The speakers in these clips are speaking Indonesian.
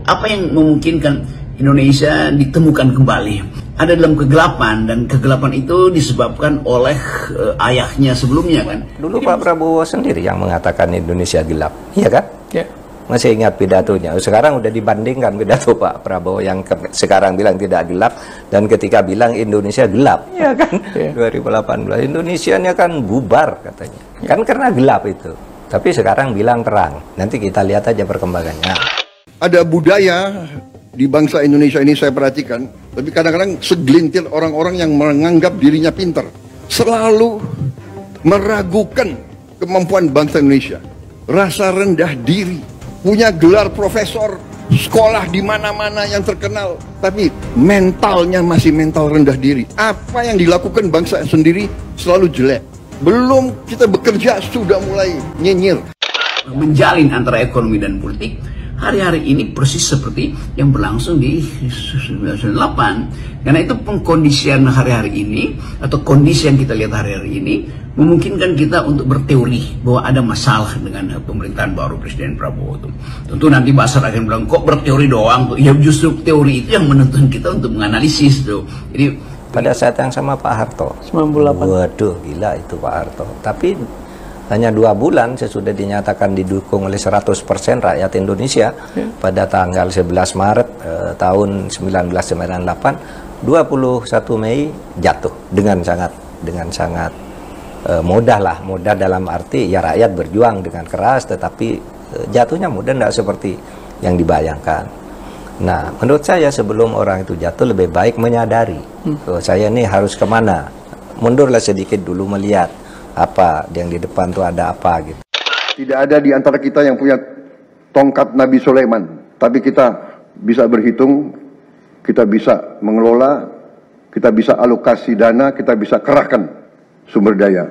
Apa yang memungkinkan Indonesia ditemukan kembali? Ada dalam kegelapan, dan kegelapan itu disebabkan oleh ayahnya sebelumnya kan. Dulu Pak Prabowo sendiri yang mengatakan Indonesia gelap, iya kan? Ya. Masih ingat pidatonya. Sekarang udah dibandingkan pidato Pak Prabowo yang sekarang bilang tidak gelap dan ketika bilang Indonesia gelap, ya kan? Ya. 2018 Indonesianya kan bubar katanya, kan karena gelap itu. Tapi sekarang bilang terang. Nanti kita lihat aja perkembangannya. Ada budaya di bangsa Indonesia ini saya perhatikan, tapi kadang-kadang segelintir orang-orang yang menganggap dirinya pintar selalu meragukan kemampuan bangsa Indonesia. Rasa rendah diri, punya gelar profesor, sekolah di mana-mana yang terkenal, tapi mentalnya masih mental rendah diri. Apa yang dilakukan bangsa sendiri selalu jelek. Belum kita bekerja sudah mulai nyinyir. Menjalin antara ekonomi dan politik hari-hari ini persis seperti yang berlangsung di 1998. Karena itu pengkondisian hari-hari ini atau kondisi yang kita lihat hari-hari ini memungkinkan kita untuk berteori bahwa ada masalah dengan pemerintahan baru Presiden Prabowo itu. Tentu nanti Basar akan bilang kok berteori doang tuh. Ya justru teori itu yang menuntun kita untuk menganalisis tuh. Jadi pada saat yang sama Pak Harto 98. Waduh gila itu Pak Harto. Tapi hanya 2 bulan sesudah dinyatakan didukung oleh 100% rakyat Indonesia pada tanggal 11 Maret tahun 1998, 21 Mei jatuh dengan sangat mudah dalam arti ya rakyat berjuang dengan keras, tetapi jatuhnya mudah, tidak seperti yang dibayangkan. Nah, menurut saya sebelum orang itu jatuh lebih baik menyadari saya ini harus kemana, mundurlah sedikit dulu melihat apa yang di depan tuh ada apa gitu. Tidak ada di antara kita yang punya tongkat Nabi Sulaiman, tapi kita bisa berhitung, kita bisa mengelola, kita bisa alokasi dana, kita bisa kerahkan sumber daya,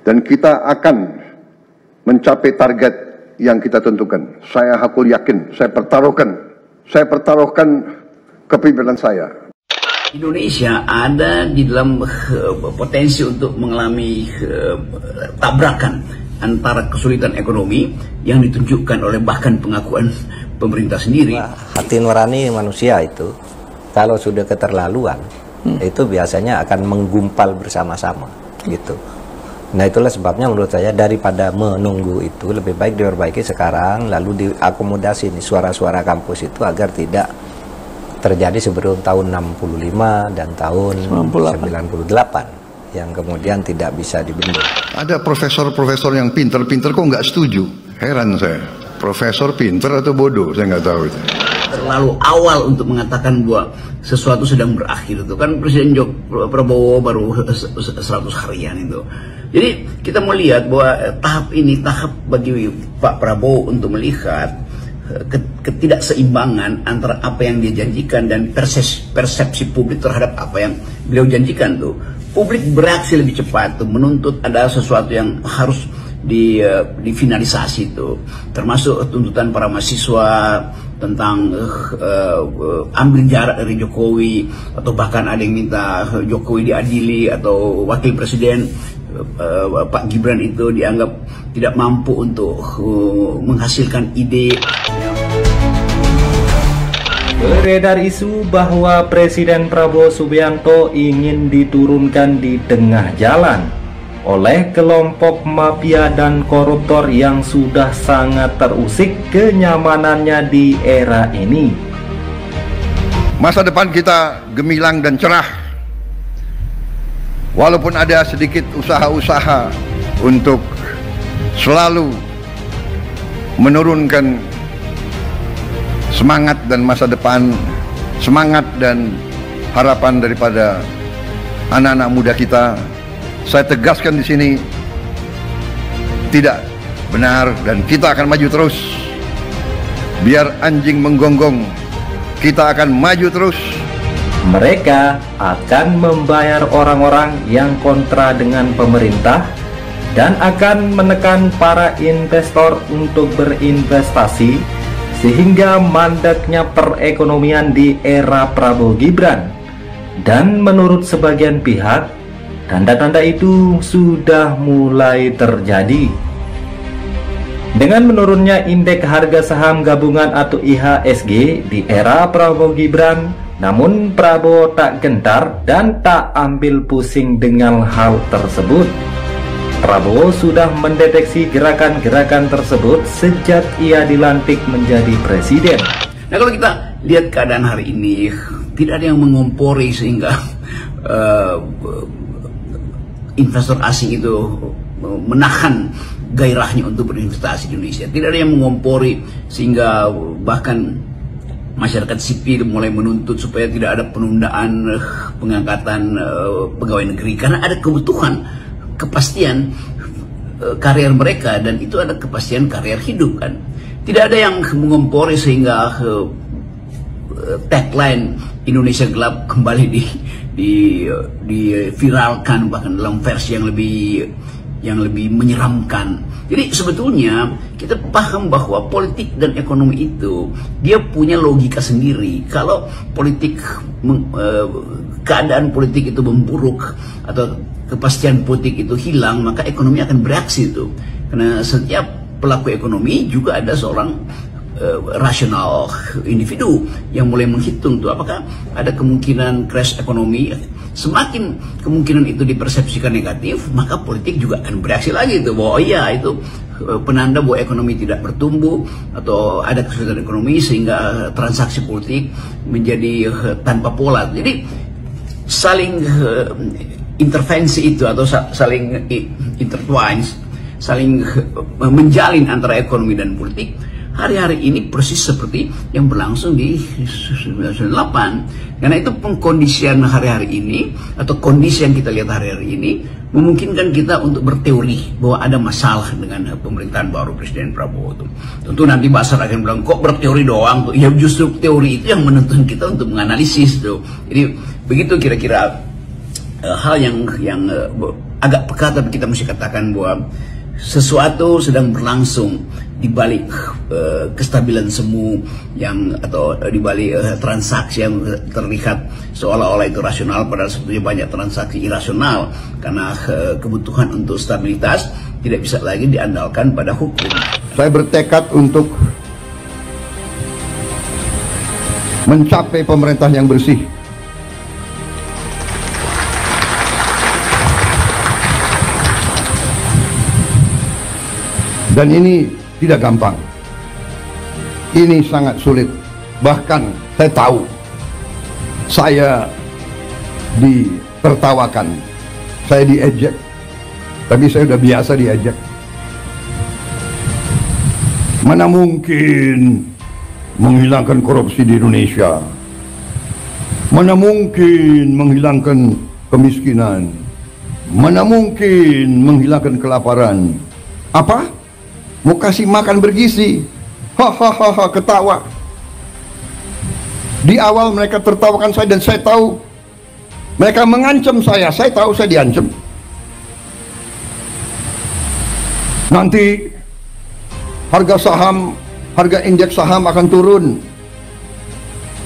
dan kita akan mencapai target yang kita tentukan. Saya hakul yakin, saya pertaruhkan kepemimpinan saya. Indonesia ada di dalam potensi untuk mengalami tabrakan antara kesulitan ekonomi yang ditunjukkan oleh bahkan pengakuan pemerintah sendiri. Hati nurani manusia itu kalau sudah keterlaluan itu biasanya akan menggumpal bersama-sama gitu. Nah itulah sebabnya menurut saya daripada menunggu itu lebih baik diperbaiki sekarang, lalu diakomodasi nih suara-suara kampus itu agar tidak terjadi sebelum tahun 65 dan tahun 98 yang kemudian tidak bisa dibendung. Ada profesor-profesor yang pinter-pinter kok nggak setuju. Heran saya. Profesor pinter atau bodoh, saya nggak tahu itu. Terlalu awal untuk mengatakan bahwa sesuatu sedang berakhir itu kan Presiden Prabowo baru 100 harian itu. Jadi kita mau lihat bahwa tahap ini tahap bagi Pak Prabowo untuk melihat ketidakseimbangan antara apa yang dia janjikan dan persepsi publik terhadap apa yang beliau janjikan tuh. Publik bereaksi lebih cepat tuh, menuntut ada sesuatu yang harus difinalisasi itu, termasuk tuntutan para mahasiswa tentang ambil jarak dari Jokowi, atau bahkan ada yang minta Jokowi diadili, atau wakil presiden Pak Gibran itu dianggap tidak mampu untuk menghasilkan ide. Beredar isu bahwa Presiden Prabowo Subianto ingin diturunkan di tengah jalan oleh kelompok mafia dan koruptor yang sudah sangat terusik kenyamanannya di era ini. Masa depan kita gemilang dan cerah. Walaupun ada sedikit usaha-usaha untuk selalu menurunkan semangat dan masa depan, semangat dan harapan daripada anak-anak muda kita, saya tegaskan di sini tidak benar, dan kita akan maju terus. Biar anjing menggonggong, kita akan maju terus. Mereka akan membayar orang-orang yang kontra dengan pemerintah dan akan menekan para investor untuk berinvestasi sehingga mandeknya perekonomian di era Prabowo Gibran. Dan menurut sebagian pihak, tanda-tanda itu sudah mulai terjadi. Dengan menurunnya indeks harga saham gabungan atau IHSG di era Prabowo Gibran, namun Prabowo tak gentar dan tak ambil pusing dengan hal tersebut. Prabowo sudah mendeteksi gerakan-gerakan tersebut sejak ia dilantik menjadi presiden. Nah, kalau kita lihat keadaan hari ini, tidak ada yang mengompori sehingga investor asing itu menahan gairahnya untuk berinvestasi di Indonesia. Tidak ada yang mengompori sehingga bahkan masyarakat sipil mulai menuntut supaya tidak ada penundaan pengangkatan pegawai negeri, karena ada kebutuhan kepastian karier mereka, dan itu ada kepastian karier hidup kan. Tidak ada yang mengompori sehingga tagline Indonesia gelap kembali diviralkan, bahkan dalam versi yang lebih menyeramkan. Jadi sebetulnya kita paham bahwa politik dan ekonomi itu dia punya logika sendiri. Kalau politik keadaan politik itu memburuk atau kepastian politik itu hilang, maka ekonomi akan bereaksi itu. Karena setiap pelaku ekonomi juga ada seorang rasional individu yang mulai menghitung tuh apakah ada kemungkinan crash ekonomi. Semakin kemungkinan itu dipersepsikan negatif, maka politik juga akan bereaksi lagi tuh bahwa iya itu penanda bahwa ekonomi tidak bertumbuh atau ada kesulitan ekonomi sehingga transaksi politik menjadi tanpa pola. Jadi saling intervensi itu atau saling intertwine, saling menjalin antara ekonomi dan politik hari-hari ini persis seperti yang berlangsung di 1998. Karena itu pengkondisian hari-hari ini atau kondisi yang kita lihat hari-hari ini memungkinkan kita untuk berteori bahwa ada masalah dengan pemerintahan baru Presiden Prabowo itu. Tentu nanti Basar akan bilang kok berteori doang tuh. Ya justru teori itu yang menuntun kita untuk menganalisis tuh. Jadi begitu kira-kira hal yang agak peka, tapi kita mesti katakan bahwa sesuatu sedang berlangsung di balik kestabilan semu atau di balik transaksi yang terlihat seolah-olah itu rasional, padahal sebetulnya banyak transaksi irasional karena kebutuhan untuk stabilitas tidak bisa lagi diandalkan pada hukum. Saya bertekad untuk mencapai pemerintah yang bersih. Dan ini tidak gampang. Ini sangat sulit. Bahkan saya tahu saya ditertawakan, saya diejek. Tapi saya sudah biasa diejek. Mana mungkin menghilangkan korupsi di Indonesia? Mana mungkin menghilangkan kemiskinan? Mana mungkin menghilangkan kelaparan? Apa? Mau kasih makan bergizi, hahaha, ketawa. Di awal mereka tertawakan saya dan saya tahu mereka mengancam saya tahu saya diancam. Nanti harga saham, harga indeks saham akan turun.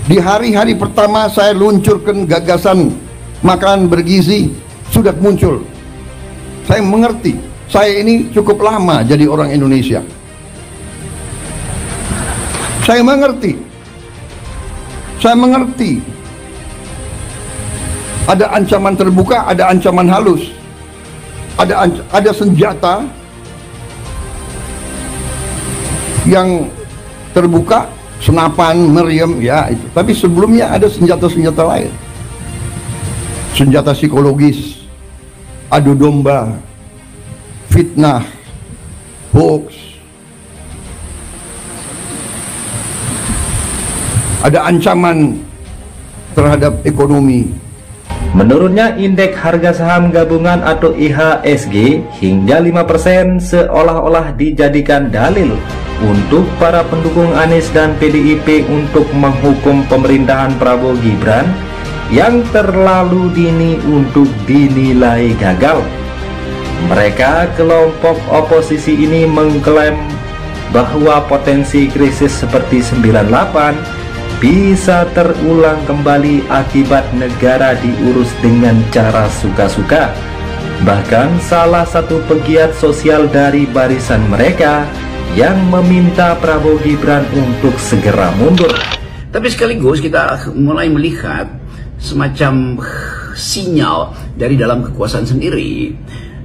Di hari-hari pertama saya luncurkan gagasan makan bergizi, sudah muncul. Saya mengerti. Saya ini cukup lama jadi orang Indonesia. Saya mengerti. Ada ancaman terbuka, ada ancaman halus. Ada senjata yang terbuka, senapan, meriam, ya itu. Tapi sebelumnya ada senjata-senjata lain. Senjata psikologis, adu domba, fitnah, hoax, ada ancaman terhadap ekonomi. Menurunnya indeks harga saham gabungan atau IHSG hingga 5% seolah-olah dijadikan dalil untuk para pendukung Anies dan PDIP untuk menghukum pemerintahan Prabowo Gibran yang terlalu dini untuk dinilai gagal. Mereka kelompok oposisi ini mengklaim bahwa potensi krisis seperti 98 bisa terulang kembali akibat negara diurus dengan cara suka-suka. Bahkan salah satu pegiat sosial dari barisan mereka yang meminta Prabowo Gibran untuk segera mundur. Tapi sekaligus kita mulai melihat semacam sinyal dari dalam kekuasaan sendiri.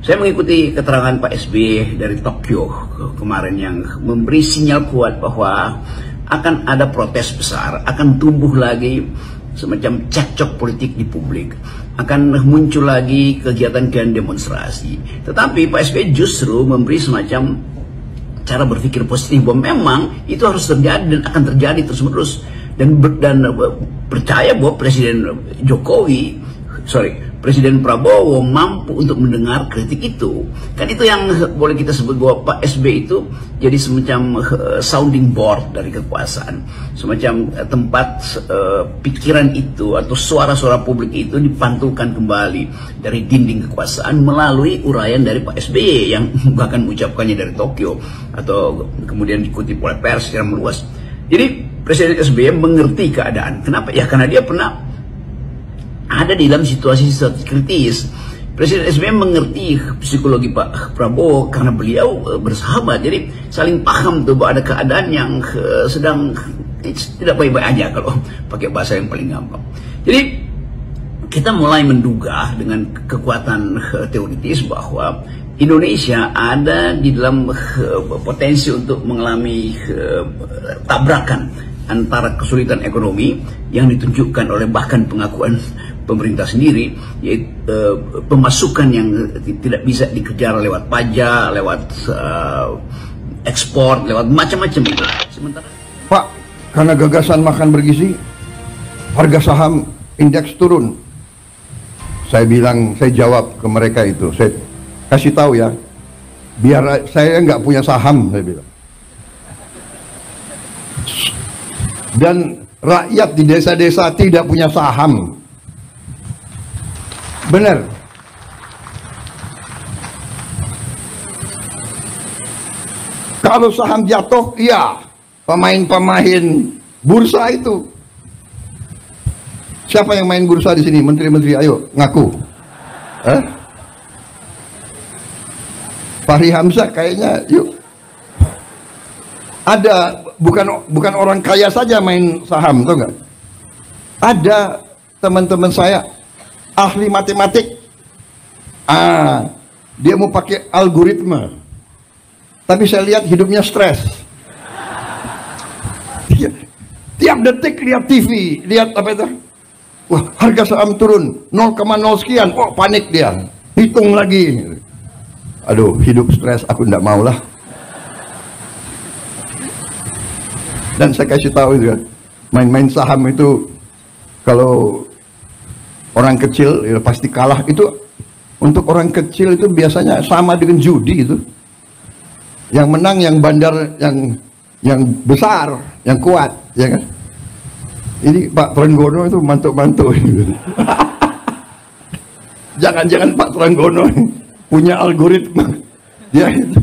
Saya mengikuti keterangan Pak SBY dari Tokyo kemarin yang memberi sinyal kuat bahwa akan ada protes besar, akan tumbuh lagi semacam cekcok politik di publik, akan muncul lagi kegiatan-kegiatan demonstrasi. Tetapi Pak SBY justru memberi semacam cara berpikir positif bahwa memang itu harus terjadi dan akan terjadi terus-menerus, dan percaya bahwa Presiden Prabowo mampu untuk mendengar kritik itu. Kan itu yang boleh kita sebut bahwa Pak SBY itu jadi semacam sounding board dari kekuasaan, semacam tempat pikiran itu atau suara-suara publik itu dipantulkan kembali dari dinding kekuasaan melalui uraian dari Pak SBY yang bahkan mengucapkannya dari Tokyo atau kemudian dikutip oleh pers secara meluas. Jadi Presiden SBY mengerti keadaan. Kenapa? Ya karena dia pernah ada di dalam situasi kritis. Presiden SBY mengerti psikologi Pak Prabowo karena beliau bersahabat. Jadi saling paham tuh bahwa ada keadaan yang sedang tidak baik-baik aja kalau pakai bahasa yang paling gampang. Jadi kita mulai menduga dengan kekuatan teoritis bahwa Indonesia ada di dalam potensi untuk mengalami tabrakan antara kesulitan ekonomi yang ditunjukkan oleh bahkan pengakuan pemerintah sendiri, yaitu pemasukan yang tidak bisa dikejar lewat pajak, lewat ekspor, lewat macam-macam itu. Sementara Pak, karena gagasan makan bergizi, harga saham indeks turun. Saya jawab ke mereka itu, saya kasih tahu ya, biar saya nggak punya saham, saya bilang. Dan rakyat di desa-desa tidak punya saham. Benar. Kalau saham jatuh, iya, pemain-pemain bursa itu. Siapa yang main bursa di sini? Menteri-menteri, ayo ngaku. Fahri Hamzah kayaknya, yuk. Ada bukan orang kaya saja main saham, tahu nggak? Ada teman-teman saya ahli matematik, dia mau pakai algoritma, tapi saya lihat hidupnya stres. Tiap detik lihat TV, lihat apa itu? Wah, harga saham turun 0,0 sekian, oh panik dia, hitung lagi. Aduh, hidup stres, aku nggak mau lah. Dan saya kasih tahu juga, main-main saham itu kalau orang kecil ya pasti kalah. Itu untuk orang kecil itu biasanya sama dengan judi itu. Yang menang yang bandar, yang besar, yang kuat, ya kan? Ini Pak Trenggono itu mantuk-mantuk. Jangan-jangan Pak Trenggono punya algoritma. Ya itu.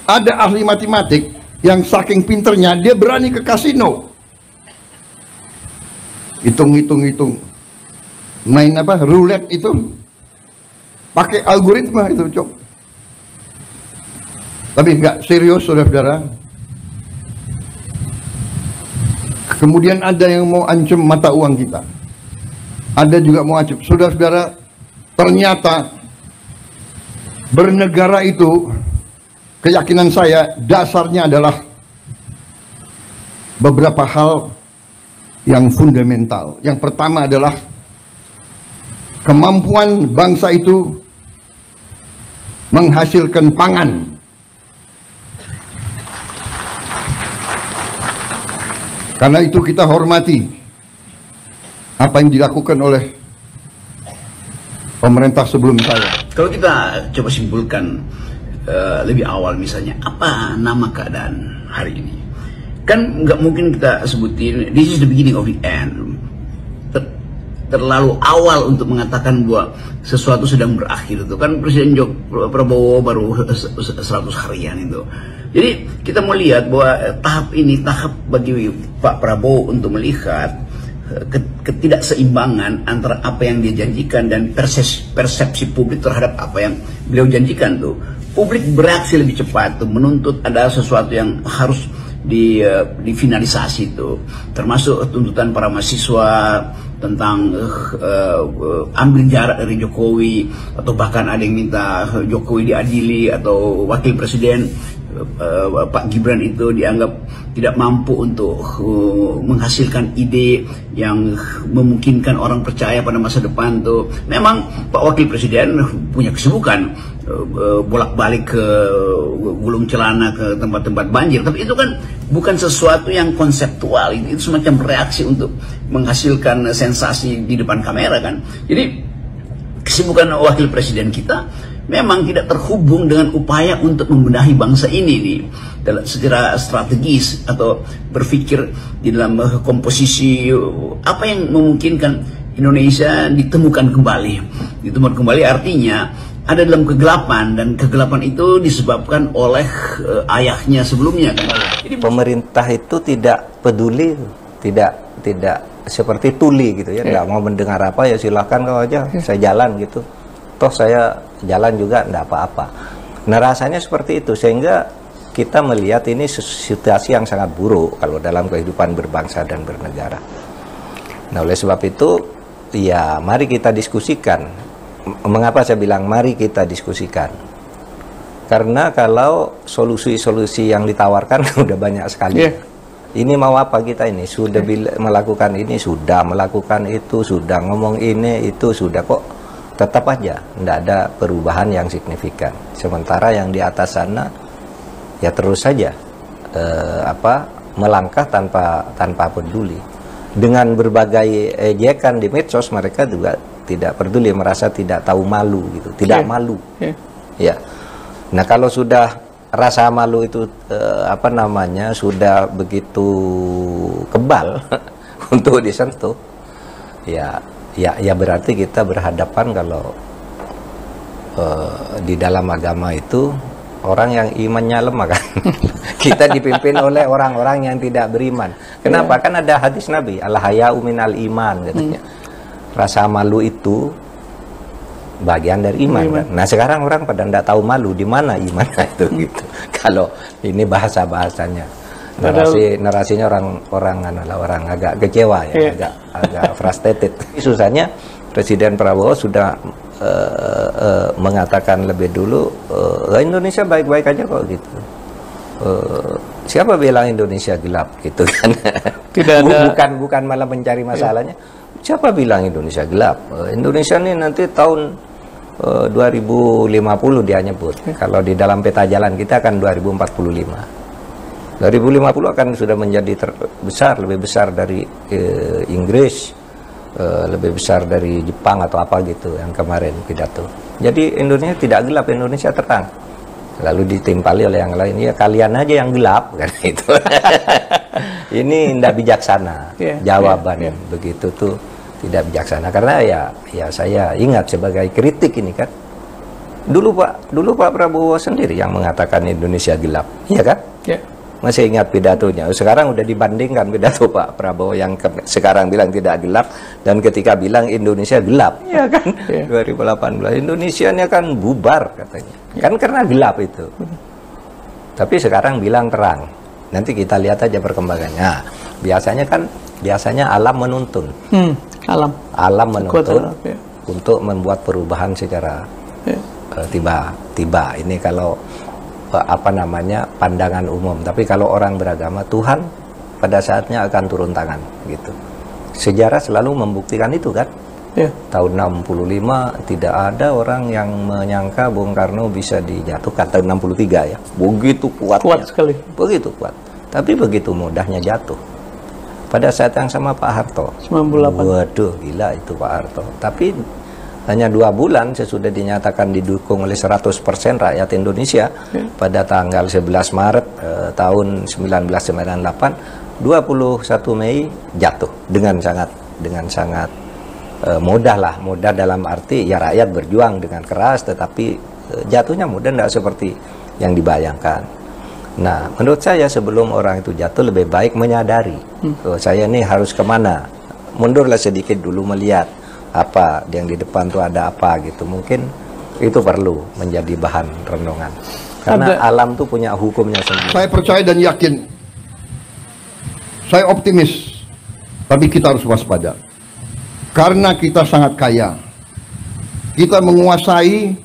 Ada ahli matematik yang saking pinternya dia berani ke kasino, hitung, main apa, roulette itu pakai algoritma itu, cok. Tapi enggak serius, saudara-saudara. Kemudian ada yang mau ancam mata uang kita, ada juga mau ancam, saudara-saudara. Ternyata bernegara itu, keyakinan saya dasarnya adalah beberapa hal yang fundamental. Yang pertama adalah kemampuan bangsa itu menghasilkan pangan. Karena itu kita hormati apa yang dilakukan oleh pemerintah sebelum saya. Kalau kita coba simpulkan lebih awal, misalnya apa nama keadaan hari ini, kan nggak mungkin kita sebutin this is the beginning of the end. Terlalu awal untuk mengatakan bahwa sesuatu sedang berakhir. Itu kan Presiden Prabowo baru 100 harian itu. Jadi kita mau lihat bahwa tahap ini tahap bagi Pak Prabowo untuk melihat ketidakseimbangan antara apa yang dia janjikan dan persepsi publik terhadap apa yang beliau janjikan tuh. publik bereaksi lebih cepat tuh, menuntut ada sesuatu yang harus difinalisasi itu, termasuk tuntutan para mahasiswa tentang ambil jarak dari Jokowi, atau bahkan ada yang minta Jokowi diadili, atau wakil presiden Pak Gibran itu dianggap tidak mampu untuk menghasilkan ide yang memungkinkan orang percaya pada masa depan tuh. Memang Pak Wakil Presiden punya kesibukan bolak-balik ke gulung celana ke tempat-tempat banjir, tapi itu kan bukan sesuatu yang konseptual, itu semacam reaksi untuk menghasilkan sensasi di depan kamera kan. Jadi kesibukan Wakil Presiden kita memang tidak terhubung dengan upaya untuk membenahi bangsa ini nih, secara strategis atau berpikir di dalam komposisi apa yang memungkinkan Indonesia ditemukan kembali. Ditemukan kembali artinya ada dalam kegelapan, dan kegelapan itu disebabkan oleh ayahnya sebelumnya kan. Jadi pemerintah itu tidak peduli, tidak seperti tuli gitu ya, nggak mau mendengar apa ya silahkan kau aja, saya jalan gitu. Toh saya jalan juga enggak apa-apa. Nah rasanya seperti itu, sehingga kita melihat ini situasi yang sangat buruk kalau dalam kehidupan berbangsa dan bernegara. Nah oleh sebab itu ya mari kita diskusikan. Mengapa saya bilang mari kita diskusikan? Karena kalau solusi-solusi yang ditawarkan udah banyak sekali. Ini mau apa kita ini? Sudah melakukan ini, sudah melakukan itu, sudah ngomong ini, itu sudah, kok tetap aja tidak ada perubahan yang signifikan. Sementara yang di atas sana ya terus saja melangkah tanpa peduli. Dengan berbagai ejekan di medsos, mereka juga tidak peduli, merasa tidak tahu malu gitu, tidak malu. Ya. Nah kalau sudah rasa malu itu sudah begitu kebal untuk disentuh, ya berarti kita berhadapan kalau di dalam agama itu orang yang imannya lemah kan. Kita dipimpin oleh orang-orang yang tidak beriman. Kenapa? Kan ada hadis Nabi, al-haya'u minal iman katanya. Rasa malu itu bagian dari iman kan? Nah sekarang orang pada tidak tahu malu, di mana imannya itu gitu. Kalau ini bahasanya narasinya orang agak kecewa ya, agak frustrated. Susahnya Presiden Prabowo sudah mengatakan lebih dulu Indonesia baik-baik aja kok gitu. Siapa bilang Indonesia gelap gitu kan? Tidak ada. Bukan malah mencari masalahnya. Siapa bilang Indonesia gelap? Indonesia ini nanti tahun 2050 dia nyebut. Kalau di dalam peta jalan kita akan 2045. 2050 akan sudah menjadi lebih besar dari Inggris, lebih besar dari Jepang atau apa gitu yang kemarin pidato. Jadi Indonesia tidak gelap, Indonesia terang. Lalu ditimpali oleh yang lain, ya kalian aja yang gelap kan itu. Ini tidak bijaksana jawaban begitu tuh, tidak bijaksana. Karena ya saya ingat sebagai kritik ini kan, dulu Pak Prabowo sendiri yang mengatakan Indonesia gelap, iya kan? Masih ingat pidatonya. Sekarang udah dibandingkan pidato Pak Prabowo yang sekarang bilang tidak gelap dan ketika bilang Indonesia gelap, ya kan? 2018 Indonesia ini akan bubar katanya. Kan karena gelap itu. Tapi sekarang bilang terang. Nanti kita lihat aja perkembangannya. Nah, biasanya alam menuntun. Alam menuntun untuk membuat perubahan secara tiba-tiba. Ini kalau pandangan umum. Tapi kalau orang beragama, Tuhan pada saatnya akan turun tangan gitu. Sejarah selalu membuktikan itu kan. Tahun 65 tidak ada orang yang menyangka Bung Karno bisa dijatuhkan. Tahun 63 ya, begitu kuatnya, kuat sekali, begitu kuat. Tapi begitu mudahnya jatuh. Pada saat yang sama Pak Harto 98. Waduh gila itu Pak Harto. Tapi hanya 2 bulan sesudah dinyatakan didukung oleh 100% rakyat Indonesia pada tanggal 11 Maret tahun 1998, 21 Mei jatuh dengan sangat mudah dalam arti ya rakyat berjuang dengan keras, tetapi jatuhnya mudah, tidak seperti yang dibayangkan. Nah menurut saya sebelum orang itu jatuh lebih baik menyadari saya ini harus kemana, mundurlah sedikit dulu melihat apa yang di depan tuh ada apa gitu. Mungkin Itu perlu menjadi bahan renungan. Karena alam tuh punya hukumnya sendiri. Saya percaya dan yakin, saya optimis, tapi kita harus waspada. Karena kita sangat kaya, kita menguasai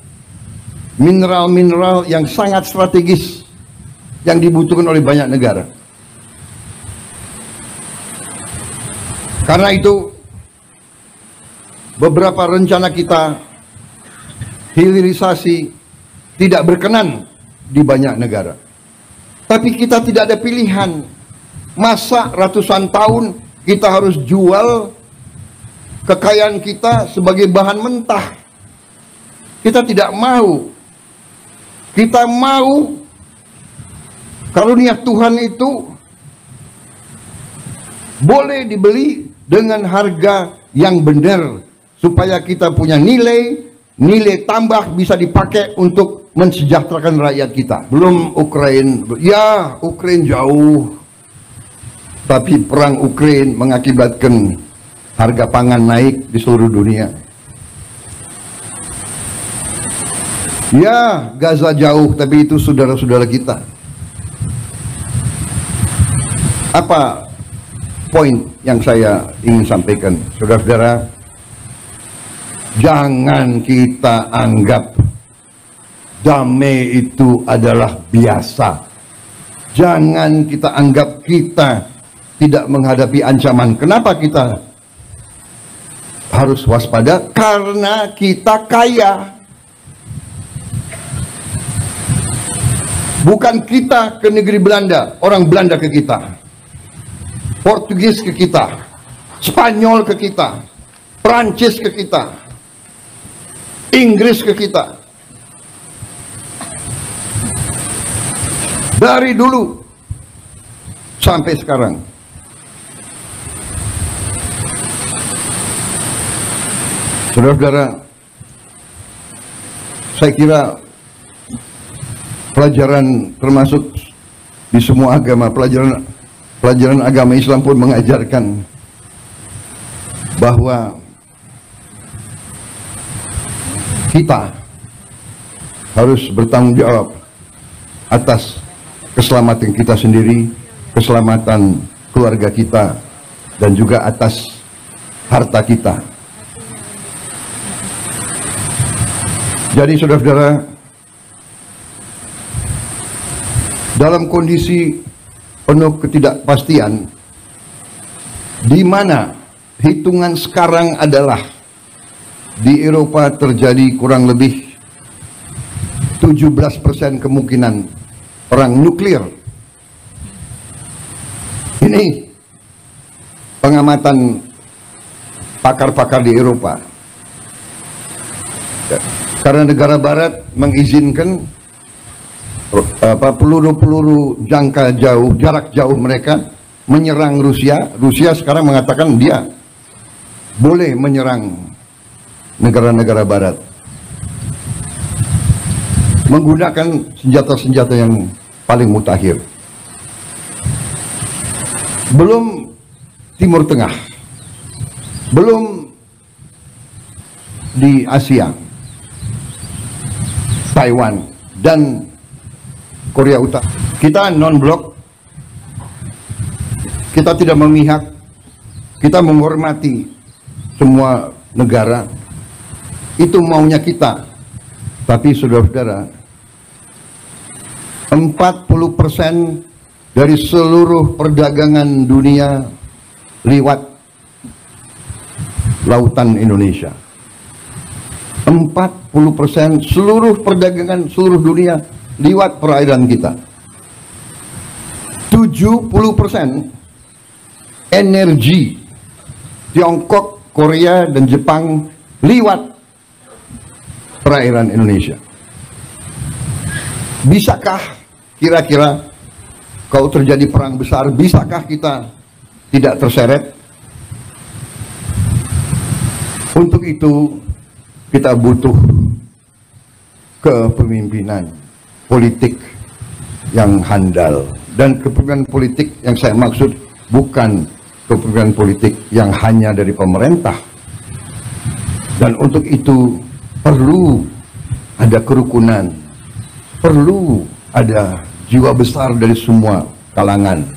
mineral-mineral yang sangat strategis yang dibutuhkan oleh banyak negara. Karena itu, beberapa rencana kita hilirisasi tidak berkenan di banyak negara. Tapi kita tidak ada pilihan. Masa ratusan tahun kita harus jual kekayaan kita sebagai bahan mentah? Kita tidak mau. Kita mau karunia Tuhan itu boleh dibeli dengan harga yang benar, supaya kita punya nilai tambah bisa dipakai untuk mensejahterakan rakyat kita. Belum Ukraina, ya Ukraina jauh, tapi perang Ukraina mengakibatkan harga pangan naik di seluruh dunia. Ya, Gaza jauh, tapi itu saudara-saudara kita. Apa poin yang saya ingin sampaikan, saudara-saudara? Jangan kita anggap damai itu adalah biasa. Jangan kita anggap kita tidak menghadapi ancaman. Kenapa kita harus waspada? Karena kita kaya. Bukan kita ke negeri Belanda, orang Belanda ke kita, Portugis ke kita, Spanyol ke kita, Prancis ke kita, Inggris ke kita. Dari dulu sampai sekarang. Saudara-saudara, saya kira pelajaran termasuk di semua agama, pelajaran agama Islam pun mengajarkan bahwa kita harus bertanggung jawab atas keselamatan kita sendiri, keselamatan keluarga kita, dan juga atas harta kita. Jadi saudara-saudara, dalam kondisi penuh ketidakpastian, di mana hitungan sekarang adalah di Eropa terjadi kurang lebih 17% kemungkinan perang nuklir. Ini pengamatan pakar-pakar di Eropa. Karena negara barat mengizinkan peluru-peluru jangka jauh, jarak jauh mereka menyerang Rusia. Rusia sekarang mengatakan dia boleh menyerang negara-negara barat menggunakan senjata-senjata yang paling mutakhir. Belum Timur Tengah, belum di Asia, Taiwan dan Korea Utara. Kita non-blok, kita tidak memihak, kita menghormati semua negara. Itu maunya kita. Tapi saudara-saudara, 40% dari seluruh perdagangan dunia lewat lautan Indonesia. 40% seluruh perdagangan seluruh dunia lewat perairan kita. 70% energi Tiongkok, Korea, dan Jepang lewat perairan Indonesia. Bisakah kira-kira kalau terjadi perang besar, bisakah kita tidak terseret? Untuk itu kita butuh kepemimpinan politik yang handal. Dan kepemimpinan politik yang saya maksud bukan kepemimpinan politik yang hanya dari pemerintah. Dan untuk itu perlu ada kerukunan, perlu ada jiwa besar dari semua kalangan.